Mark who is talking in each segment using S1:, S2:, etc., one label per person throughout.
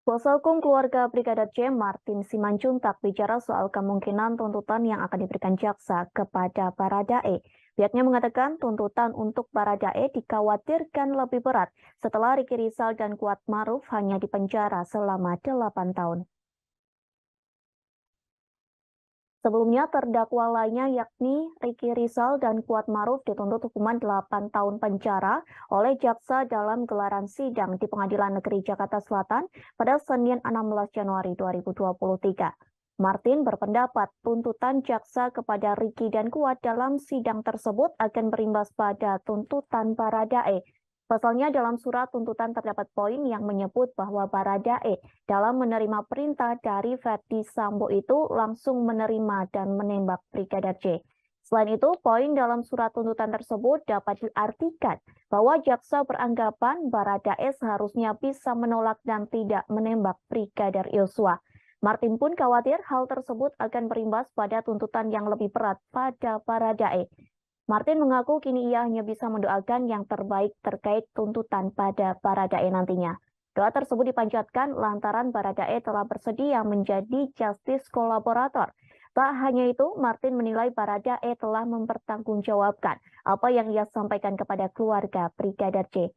S1: Kuasa hukum keluarga Brigadir J. Martin Simanjuntak bicara soal kemungkinan tuntutan yang akan diberikan jaksa kepada Baradae. Pihaknya mengatakan tuntutan untuk Baradae dikhawatirkan lebih berat setelah Ricky Rizal dan Kuat Maruf hanya dipenjara selama 8 tahun. Sebelumnya, terdakwa lainnya yakni Ricky Rizal dan Kuat Maruf dituntut hukuman 8 tahun penjara oleh jaksa dalam gelaran sidang di Pengadilan Negeri Jakarta Selatan pada Senin 16 Januari 2023. Martin berpendapat tuntutan jaksa kepada Ricky dan Kuat dalam sidang tersebut akan berimbas pada tuntutan Baradae. Pasalnya dalam surat tuntutan terdapat poin yang menyebut bahwa Baradae dalam menerima perintah dari Verdi Sambo itu langsung menerima dan menembak Brigadir J. Selain itu, poin dalam surat tuntutan tersebut dapat diartikan bahwa jaksa beranggapan Baradae seharusnya bisa menolak dan tidak menembak Brigadir Yosua. Martin pun khawatir hal tersebut akan berimbas pada tuntutan yang lebih berat pada Baradae. Martin mengaku kini ia hanya bisa mendoakan yang terbaik terkait tuntutan pada Baradae nantinya. Doa tersebut dipanjatkan lantaran Baradae telah bersedia menjadi justice kolaborator. Tak hanya itu, Martin menilai Baradae telah mempertanggungjawabkan apa yang ia sampaikan kepada keluarga Brigadir J.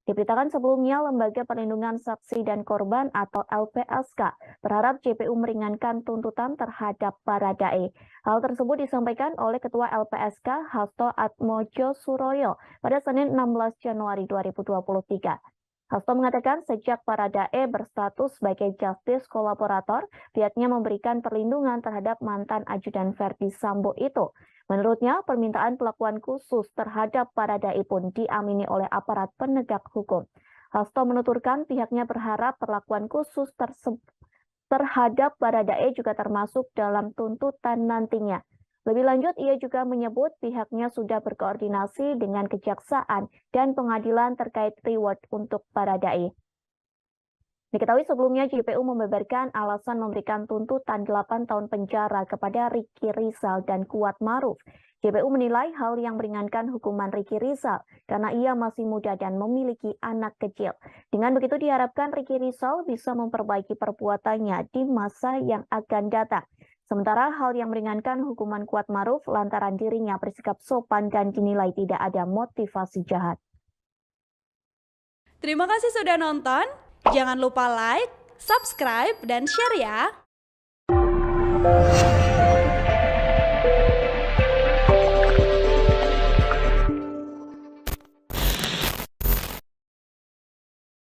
S1: Diberitakan sebelumnya, Lembaga Perlindungan Saksi dan Korban atau LPSK berharap JPU meringankan tuntutan terhadap Baradae. Hal tersebut disampaikan oleh Ketua LPSK Hasto Atmojo Suroyo pada Senin 16 Januari 2023. Hasto mengatakan sejak Baradae berstatus sebagai justice kolaborator, pihaknya memberikan perlindungan terhadap mantan ajudan Verdi Sambo itu. Menurutnya, permintaan perlakuan khusus terhadap Baradae pun diamini oleh aparat penegak hukum. Hasto menuturkan pihaknya berharap perlakuan khusus terhadap Baradae juga termasuk dalam tuntutan nantinya. Lebih lanjut, ia juga menyebut pihaknya sudah berkoordinasi dengan kejaksaan dan pengadilan terkait reward untuk Baradae. Diketahui sebelumnya JPU membeberkan alasan memberikan tuntutan 8 tahun penjara kepada Ricky Rizal dan Kuat Maruf. JPU menilai hal yang meringankan hukuman Ricky Rizal karena ia masih muda dan memiliki anak kecil. Dengan begitu diharapkan Ricky Rizal bisa memperbaiki perbuatannya di masa yang akan datang. Sementara hal yang meringankan hukuman Kuat Maruf lantaran dirinya bersikap sopan dan dinilai tidak ada motivasi jahat.
S2: Terima kasih sudah nonton. Jangan lupa like, subscribe, dan share ya.